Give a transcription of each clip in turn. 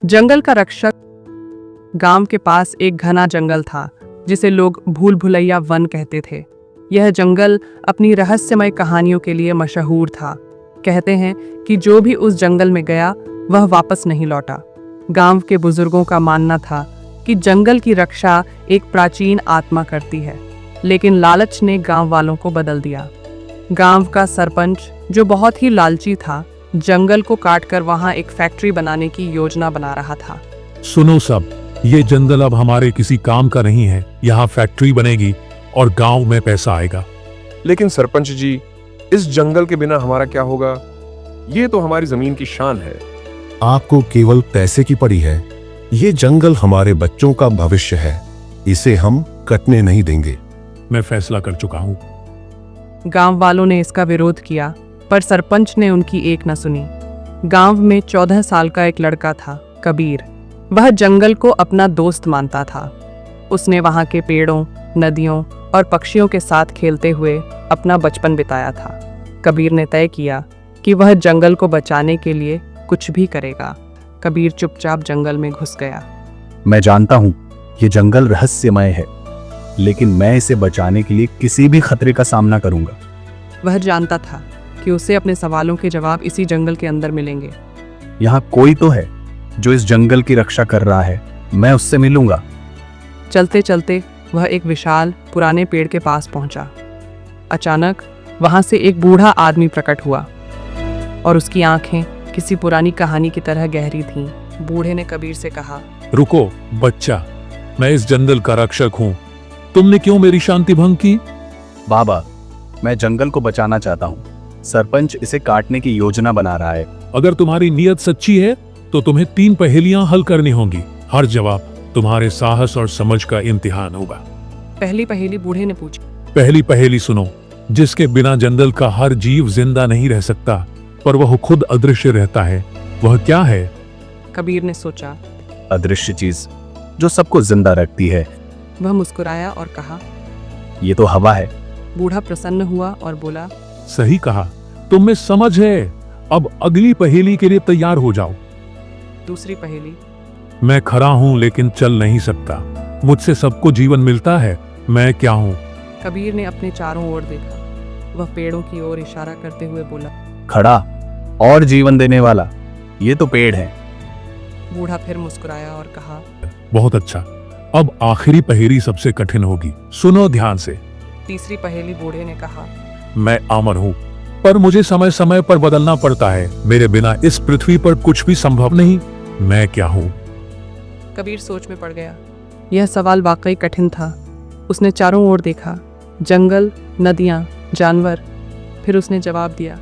जंगल का रक्षक। गांव के पास एक घना जंगल था जिसे लोग भूल भुलैया वन कहते थे। यह जंगल अपनी रहस्यमय कहानियों के लिए मशहूर था। कहते हैं कि जो भी उस जंगल में गया वह वापस नहीं लौटा। गांव के बुजुर्गों का मानना था कि जंगल की रक्षा एक प्राचीन आत्मा करती है, लेकिन लालच ने गांव वालों को बदल दिया। गांव का सरपंच, जो बहुत ही लालची था, जंगल को काटकर वहां एक फैक्ट्री बनाने की योजना बना रहा था। सुनो सब, ये जंगल अब हमारे किसी काम का नहीं है। यहाँ फैक्ट्री बनेगी और गांव में पैसा आएगा। लेकिन सरपंच जी, इस जंगल के बिना हमारा क्या होगा? ये तो हमारी जमीन की शान है। आपको केवल पैसे की पड़ी है। ये जंगल हमारे बच्चों का भविष्य है, इसे हम कटने नहीं देंगे। मैं फैसला कर चुका हूँ। गांव वालों ने इसका विरोध किया, पर सरपंच ने उनकी एक न सुनी। गांव में 14 साल का एक लड़का था, कबीर। वह जंगल को अपना दोस्त मानता था। उसने वहां के पेड़ों, नदियों और पक्षियों के साथ खेलते हुए अपना बचपन बिताया था। कबीर ने तय किया कि वह जंगल को बचाने के लिए कुछ भी करेगा। कबीर चुपचाप जंगल में घुस गया। मैं जानता हूँ ये जंगल रहस्यमय है, लेकिन मैं इसे बचाने के लिए किसी भी खतरे का सामना करूंगा। वह जानता था कि उसे अपने सवालों के जवाब इसी जंगल के अंदर मिलेंगे। यहाँ कोई तो है जो इस जंगल की रक्षा कर रहा है, मैं उससे मिलूंगा। चलते चलते वह एक विशाल पुराने पेड़ के पास पहुंचा। अचानक वहां से एक बूढ़ा आदमी प्रकट हुआ और उसकी आंखें किसी पुरानी कहानी की तरह गहरी थीं। बूढ़े ने कबीर से कहा, रुको बच्चा, मैं इस जंगल का रक्षक हूँ। तुमने क्यों मेरी शांति भंग की? बाबा, मैं जंगल को बचाना चाहता हूँ। सरपंच इसे काटने की योजना बना रहा है। अगर तुम्हारी नीयत सच्ची है तो तुम्हें 3 पहेलियां हल करनी होंगी। हर जवाब तुम्हारे साहस और समझ का इम्तिहान होगा। पहली पहेली बूढ़े ने पूछी। पहली पहेली सुनो। जिसके बिना जंगल का हर जीव जिंदा नहीं रह सकता, पर वह खुद अदृश्य रहता है, वह क्या है? कबीर ने सोचा। अदृश्य चीज जो सबको जिंदा रखती है। वह मुस्कुराया और कहा, ये तो हवा है। बूढ़ा प्रसन्न हुआ और बोला, सही कहा, तुम में समझ है। अब अगली पहेली के लिए तैयार हो जाओ। दूसरी पहेली। मैं खड़ा हूँ लेकिन चल नहीं सकता, मुझसे सबको जीवन मिलता है, मैं क्या हूँ? कबीर ने अपने चारों ओर देखा। वह पेड़ों की ओर इशारा करते हुए बोला, खड़ा और जीवन देने वाला, ये तो पेड़ है। बूढ़ा फिर मुस्कुराया और कहा, बहुत अच्छा। अब आखिरी पहेली सबसे कठिन होगी, सुनो ध्यान से। तीसरी पहेली। बूढ़े ने कहा, मैं अमर हूँ, पर मुझे समय समय पर बदलना पड़ता है। मेरे बिना इस पृथ्वी पर कुछ भी संभव नहीं, मैं क्या हूँ? कबीर सोच में पड़ गया। यह सवाल वाकई कठिन था। उसने चारों ओर देखा, जंगल, नदियां, जानवर। फिर उसने जवाब दिया,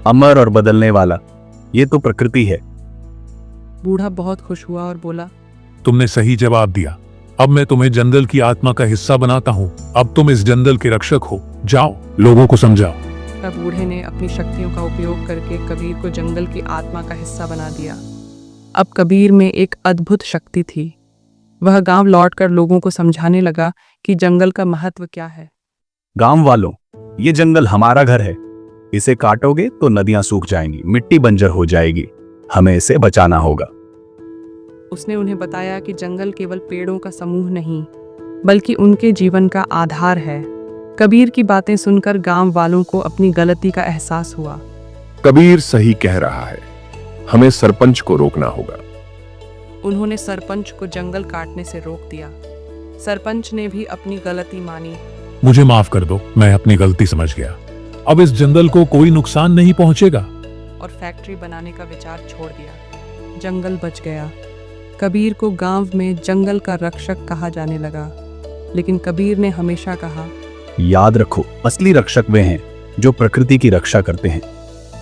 अमर और बदलने वाला, ये तो प्रकृति है। बूढ़ा बहुत खुश हुआ और बोला, तुमने सही जवाब दिया। अब मैं तुम्हें जंगल की आत्मा का हिस्सा बनाता हूँ। अब तुम इस जंगल के रक्षक हो। जाओ, लोगों को समझाओ। तब बूढ़े ने अपनी शक्तियों का उपयोग करके कबीर को जंगल की आत्मा का हिस्सा बना दिया। अब कबीर में एक अद्भुत शक्ति थी। वह गांव लौटकर लोगों को समझाने लगा कि जंगल का महत्व क्या है। गांव वालों, ये जंगल हमारा घर है। इसे काटोगे तो नदियां सूख जाएंगी, मिट्टी बंजर हो जाएगी। हमें इसे बचाना होगा। उसने उन्हें बताया कि जंगल केवल पेड़ों का समूह नहीं, बल्कि उनके जीवन का आधार है। कबीर की बातें सुनकर गांव वालों को अपनी गलती का एहसास हुआ। कबीर सही कह रहा है, हमें सरपंच को रोकना होगा। उन्होंने सरपंच को जंगल काटने से रोक दिया। सरपंच ने भी अपनी गलती मानी। मुझे माफ कर दो, मैं अपनी गलती समझ गया। अब इस जंगल को कोई नुकसान नहीं पहुंचेगा। और फैक्ट्री बनाने का विचार छोड़ दिया। जंगल बच गया। कबीर को गांव में जंगल का रक्षक कहा जाने लगा। लेकिन कबीर ने हमेशा कहा, याद रखो, असली रक्षक वे हैं जो प्रकृति की रक्षा करते हैं।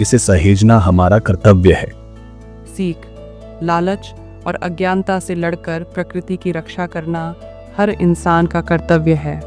इसे सहेजना हमारा कर्तव्य है। सीख, लालच और अज्ञानता से लड़कर प्रकृति की रक्षा करना हर इंसान का कर्तव्य है।